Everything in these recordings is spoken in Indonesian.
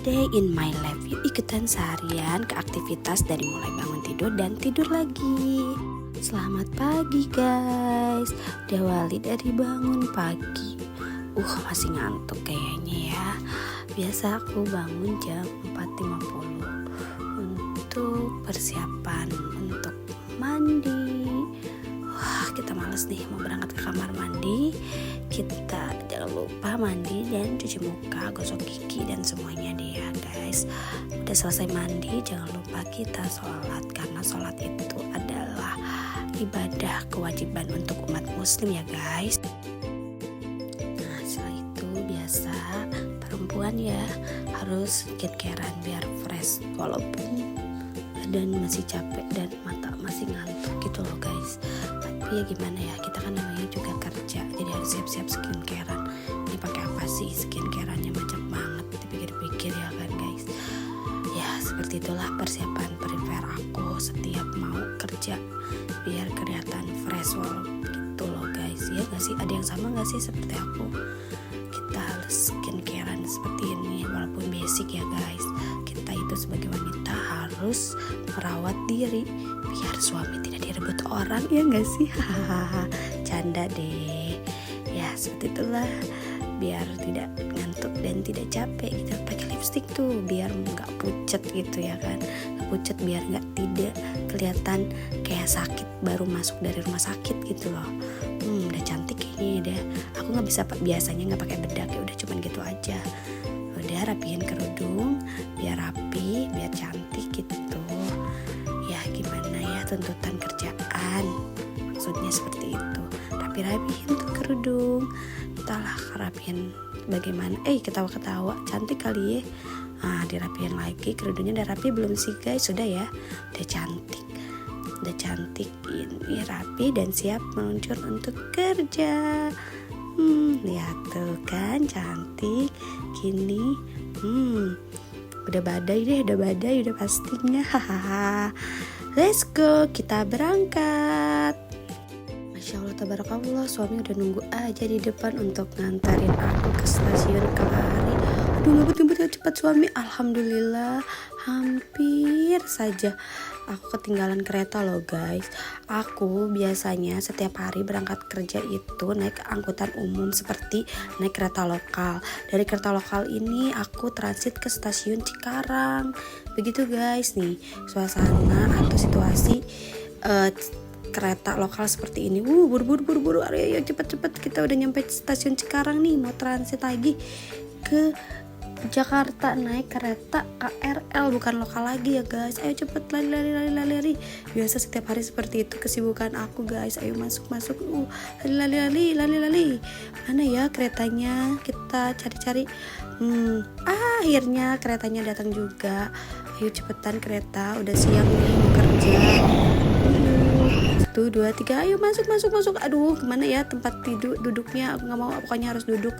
Day in my life, yuk ikutan seharian ke aktivitas dari mulai bangun tidur dan tidur lagi. Selamat pagi guys, diawali dari bangun pagi. Masih ngantuk kayaknya ya. Biasa aku bangun jam 4.50 untuk persiapan untuk mandi. Kita males nih mau berangkat ke kamar mandi. Kita jangan lupa mandi dan cuci muka, gosok gigi dan semuanya deh ya guys. Udah selesai mandi jangan lupa kita sholat, karena sholat itu adalah ibadah kewajiban untuk umat muslim ya guys. Nah setelah itu biasa perempuan ya harus skincare-an biar fresh, walaupun badan masih capek dan mata masih ngantuk gitu loh guys. Tapi ya gimana ya, kita kan namanya juga kerja, jadi harus siap-siap skincare-an. Ini pakai apa sih skincare-annya, macam banget dipikir-pikir ya kan guys. Ya seperti itulah persiapan prepare aku setiap mau kerja biar kelihatan fresh walaupun gitu loh guys. Ya gak sih, ada yang sama gak sih seperti aku? Kita harus skincare-an seperti ini walaupun basic ya guys. Kita itu sebagai wanita harus merawat diri biar suami tidak direbut orang, ya gak sih? Canda deh. Ya seperti itulah, biar tidak ngantuk dan tidak capek. Kita pakai lipstick tuh biar nggak pucet gitu ya kan, nggak pucet, biar nggak tidak kelihatan kayak sakit baru masuk dari rumah sakit gitu loh. Udah cantik kayaknya deh. Aku nggak bisa biasanya nggak pakai bedak, ya udah cuman gitu aja. Udah rapiin kerudung biar rapi, biar cantik gitu. Ya gimana ya, tuntutan kerjaan maksudnya seperti itu. Rapihin tuh kerudung, entahlah rapihin bagaimana. Ketawa-ketawa cantik kali ya. Dirapihin lagi, kerudungnya udah rapi belum sih guys? Sudah ya, udah cantik ini rapi dan siap meluncur untuk kerja. Lihat tuh kan cantik gini. Udah badai udah pastinya. Let's go, kita berangkat. Masya Allah tabarakallah, suami udah nunggu aja di depan untuk ngantarin aku ke stasiun Kalahari. Ngebut cepat suami. Alhamdulillah, hampir saja aku ketinggalan kereta loh guys. Aku biasanya setiap hari berangkat kerja itu naik angkutan umum seperti naik kereta lokal. Dari kereta lokal ini aku transit ke stasiun Cikarang. Begitu guys nih suasana atau situasi kereta lokal seperti ini. Buru-buru, ayo cepet kita udah nyampe stasiun Cikarang nih, mau transit lagi ke Jakarta naik kereta KRL, bukan lokal lagi ya guys. Ayo cepet lari. Biasa setiap hari seperti itu kesibukan aku guys. Ayo masuk lari. Mana ya keretanya, kita cari. Akhirnya keretanya datang juga. Ayo cepetan, kereta udah siang nih mau kerja. 1, 2, 3, ayo masuk. Aduh gimana ya tempat duduknya, aku nggak mau, pokoknya harus duduk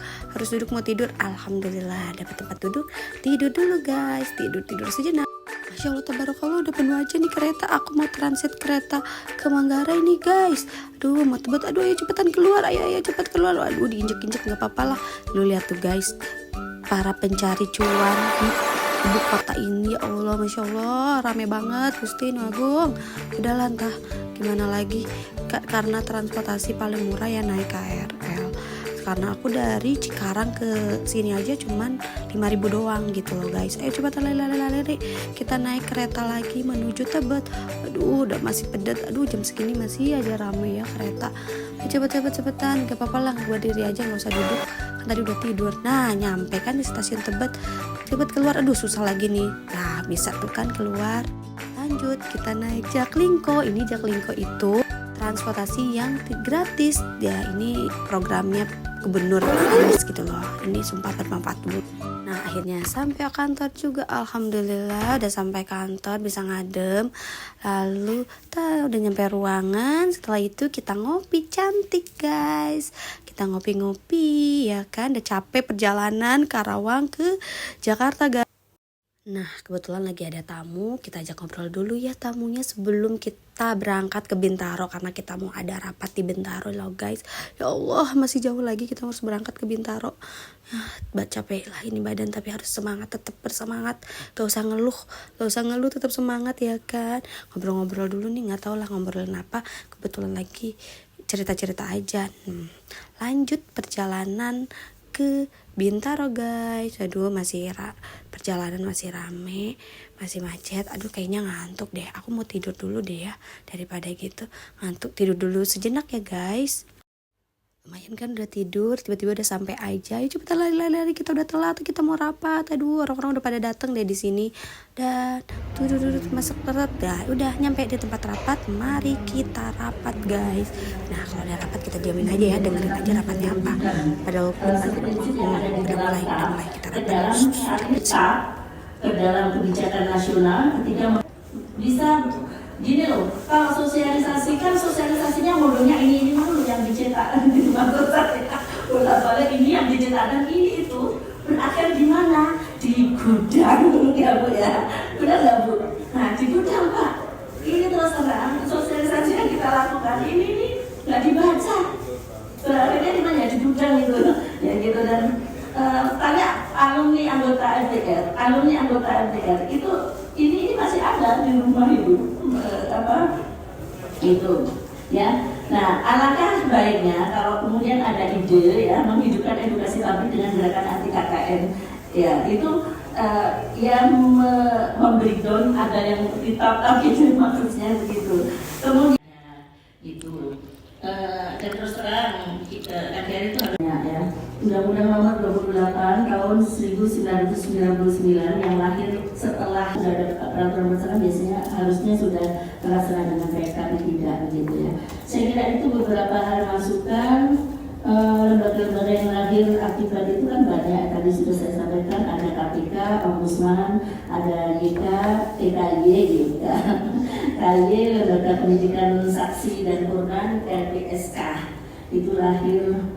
mau tidur. Alhamdulillah dapat tempat duduk, tidur dulu guys, tidur sejenak. Masya Allah tabarakallah, udah penuh aja nih kereta. Aku mau transit kereta ke Manggarai nih guys. Aduh mau tebet, ayo cepetan keluar, ayo cepat keluar. Aduh diinjek nggak apa-apa lah. Lu lihat tuh guys, para pencari cuan di ibu kota ini, ya Allah, Masya Allah rame banget Gusti Agung. Udahlah entah gimana lagi, karena transportasi paling murah ya naik KRL. Karena aku dari Cikarang ke sini aja cuman 5.000 doang gitu loh guys. Ayo coba lari, kita naik kereta lagi menuju Tebet. Aduh udah masih pedet, jam segini masih aja rame ya kereta. Cepetan, gak apa-apa lah, buat diri aja, gak usah duduk, kan tadi udah tidur. Nah nyampe kan di stasiun Tebet, cepet keluar. Aduh susah lagi nih. Nah bisa tuh kan keluar. Lanjut kita naik Jaklingko. Ini Jaklingko itu transportasi yang gratis ya, ini programnya gubernur Anies gitu loh. Ini sumpah bermanfaat dulu. Nah akhirnya sampai kantor juga, alhamdulillah udah sampai kantor, bisa ngadem. Lalu udah nyampe ruangan. Setelah itu kita ngopi cantik guys, kita ngopi ya kan, udah capek perjalanan Karawang ke Jakarta guys. Nah, kebetulan lagi ada tamu, kita ajak ngobrol dulu ya tamunya sebelum kita berangkat ke Bintaro karena kita mau ada rapat di Bintaro loh guys. Ya Allah, masih jauh lagi kita harus berangkat ke Bintaro. Capek lah ini badan tapi harus semangat, tetap bersemangat. Gak usah ngeluh, tetap semangat ya kan. Ngobrol-ngobrol dulu nih, nggak tahu lah ngobrolin apa. Kebetulan lagi cerita-cerita aja. Lanjut perjalanan ke Bintaro guys. Aduh perjalanan masih rame, masih macet. Aduh kayaknya ngantuk deh. Aku mau tidur dulu deh ya. Daripada gitu ngantuk, tidur dulu sejenak ya guys. Lumayan kan udah tidur, tiba-tiba udah sampai aja. Yuk cepetan lari, kita udah telat, kita mau rapat. Aduh, orang-orang udah pada datang deh di sini. Dan tuh masuk telat dah. Udah nyampe di tempat rapat, mari kita rapat guys. Nah, kalau ada rapat kita diamin aja ya, dengerin aja rapatnya apa. Padahal udah mulai kita rapat. Ke dalam kebijakan nasional ketika bisa gini loh, kalau sosialisasinya modelnya ini dulu yang dicetak di maksud saya bolak-balik ini yang dicetak dan ini itu berakhir di mana, di gudang ya Bu ya, benar nggak Bu? Nah di gudang Pak, ini terus terang sosialisasi yang kita lakukan ini nggak dibaca, berakhirnya di mana, di gudang itu ya gitu. Dan tanya alumni anggota MPR itu ini masih ada di rumah Ibu. Itu ya. Nah, alangkah baiknya kalau kemudian ada ide ya menghidupkan edukasi publik dengan gerakan anti KKN ya, itu memberi down ada yang ditap gitu maksudnya begitu. Kemudian itu dan terus terang KKN itu ya Undang-Undang Nomor 28 Tahun 1999 yang lahir setelah sudah ada peraturan bersama, biasanya harusnya sudah terlaksana dengan baik tapi tidak begitu ya. Saya kira itu beberapa hal masukan. Lembaga-lembaga yang lahir akibat itu kan banyak, tadi sudah saya sampaikan, ada KPK, Ombudsman, ada YK, TKY, Lembaga Pendidikan Saksi dan Korban, LPSK itu lahir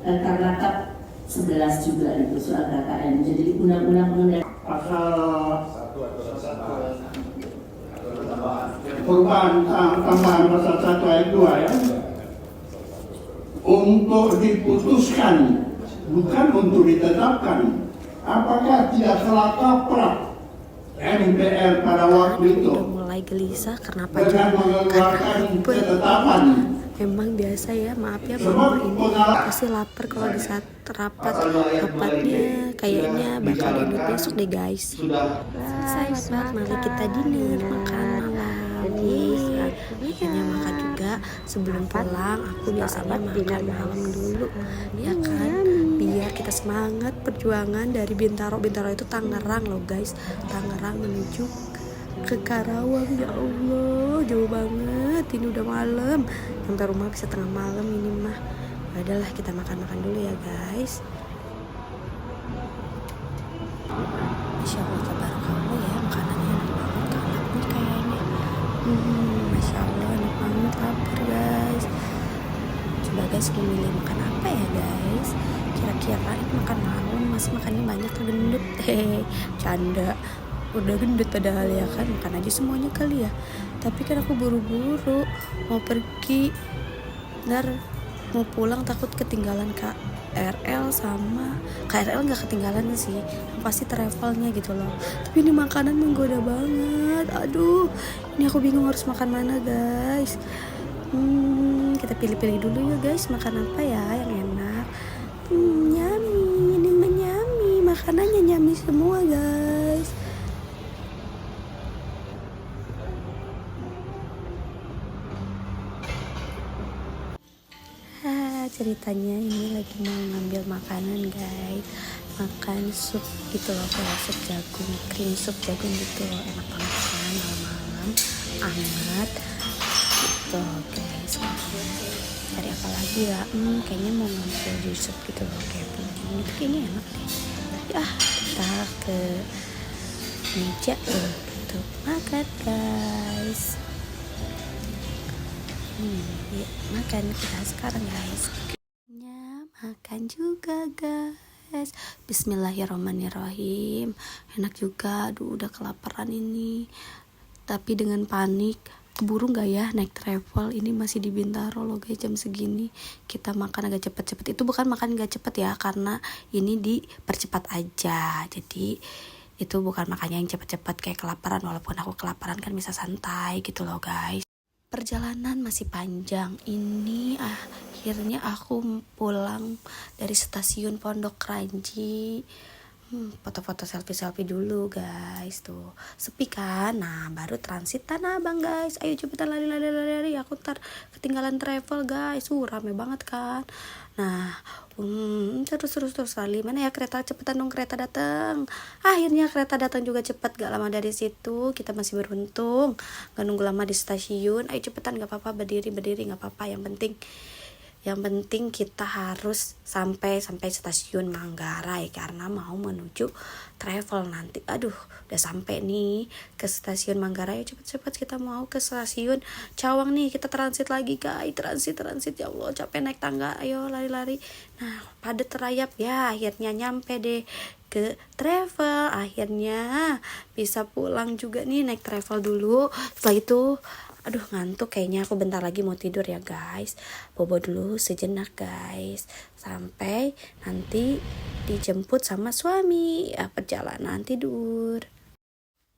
karena KAP 11 juga itu soal KKN. Jadi undang-undang pengendalian pasal perubahan tambahan pasal 1 ayat 2 ya, untuk diputuskan bukan untuk ditetapkan apakah tidak salah kaprah MPR pada waktu itu mulai gelisah karena dengan mengeluarkan ketetapan. Memang biasa ya, maaf ya mama ini pasti lapar kalau di saat rapatnya kayaknya bakal diundur besok deh guys. Selamat, mari kita dinner, makan malam. Akhirnya makan juga sebelum pulang. Aku biasanya makan malam dulu ya kan, biar kita semangat perjuangan dari Bintaro itu Tangerang loh guys, Tangerang menuju ke Karawang. Ya Allah, jauh banget, ini udah malam, sampai rumah bisa tengah malam ini mah. Adalah kita makan dulu ya guys. Masya Allah, tabarakallah ya, makanannya enak banget, enak nih kayaknya. Masya Allah, enak banget, lapar guys. Coba guys memilih makan apa ya guys, kira-kira ini makan malam masih makannya banyak tergendut. Canda, udah gendut padahal ya kan, makan aja semuanya kali ya. Tapi kan aku buru-buru mau pergi dan mau pulang, takut ketinggalan KRL. Sama KRL nggak ketinggalan sih, pasti travelnya gitu loh. Tapi ini makanan menggoda banget. Aduh, ini aku bingung harus makan mana guys. Kita pilih-pilih dulu ya guys, makan apa ya yang enak. Nyami, ini menyami, makanannya nyami semua guys. Ceritanya ini lagi mau ngambil makanan guys, makan sup gitu loh, kayak sup jagung, cream sup jagung gitu loh, enak banget kan malam-malam, hangat gitu guys. Cari apa lagi ya, kayaknya mau ngambil jus sup gitu loh, kayak puding itu kayaknya enak deh ya. Kita ke meja untuk makan guys. Yuk makan kita sekarang guys. Makan juga guys. guys. Bismillahirrahmanirrahim. Enak juga, aduh udah kelaparan ini. Tapi dengan panik, keburu nggak ya naik travel? Ini masih di Bintaro loh guys, jam segini. Kita makan agak cepet-cepet. Itu bukan makan nggak cepet ya, karena ini dipercepat aja. Jadi itu bukan makannya yang cepet-cepet kayak kelaparan. Walaupun aku kelaparan kan bisa santai gitu loh guys. Perjalanan masih panjang. Ini akhirnya aku pulang dari stasiun Pondok Ranji. Foto-foto selfie dulu guys, tuh sepi kan. Nah baru transit Tanah Abang guys. Ayo cepetan lari, aku ntar ketinggalan travel guys. Rame banget kan. Nah terus lali. Mana ya kereta, cepetan dong kereta datang. Akhirnya kereta datang juga cepet, gak lama dari situ. Kita masih beruntung gak nunggu lama di stasiun. Ayo cepetan, gak apa-apa, berdiri gak apa-apa. Yang penting kita harus sampai stasiun Manggarai karena mau menuju travel nanti. Aduh, udah sampai nih ke stasiun Manggarai. Cepet kita mau ke stasiun Cawang nih. Kita transit lagi guys. Transit. Ya Allah, capek naik tangga. Ayo lari. Nah, padet terayap ya. Akhirnya nyampe deh ke travel. Akhirnya bisa pulang juga nih, naik travel dulu. Setelah itu aduh ngantuk, kayaknya aku bentar lagi mau tidur ya guys. Bobo dulu sejenak guys, sampai nanti dijemput sama suami. Perjalanan tidur.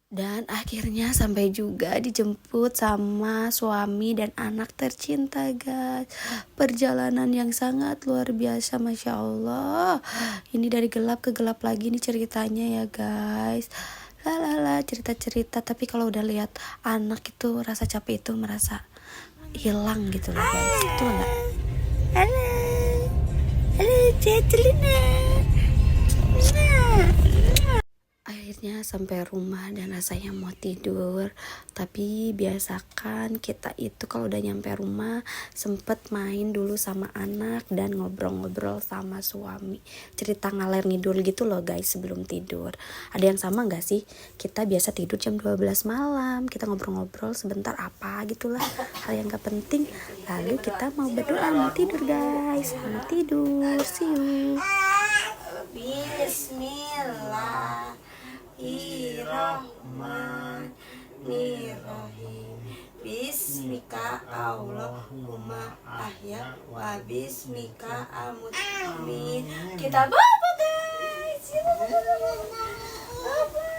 Dan akhirnya sampai juga dijemput sama suami dan anak tercinta guys. Perjalanan yang sangat luar biasa, Masya Allah. Ini dari gelap ke gelap lagi nih ceritanya ya guys. Cerita, tapi kalau udah lihat anak itu rasa capek itu merasa hilang gitu loh guys. Itu enggak? Halo Cecelina. Akhirnya sampai rumah dan rasanya mau tidur. Tapi biasakan kita itu kalau udah nyampe rumah sempet main dulu sama anak dan ngobrol-ngobrol sama suami. Cerita ngalir ngidul gitu loh guys sebelum tidur. Ada yang sama gak sih? Kita biasa tidur jam 12 malam. Kita ngobrol-ngobrol sebentar apa gitulah, hal yang gak penting. Lalu kita mau berdoa, mau tidur guys. Mau tidur, see you. Bismillahirrahmanirrahim. Bismika Allahumma ahya wa bismika amut. Amin. Kita bobo guys. Bobo.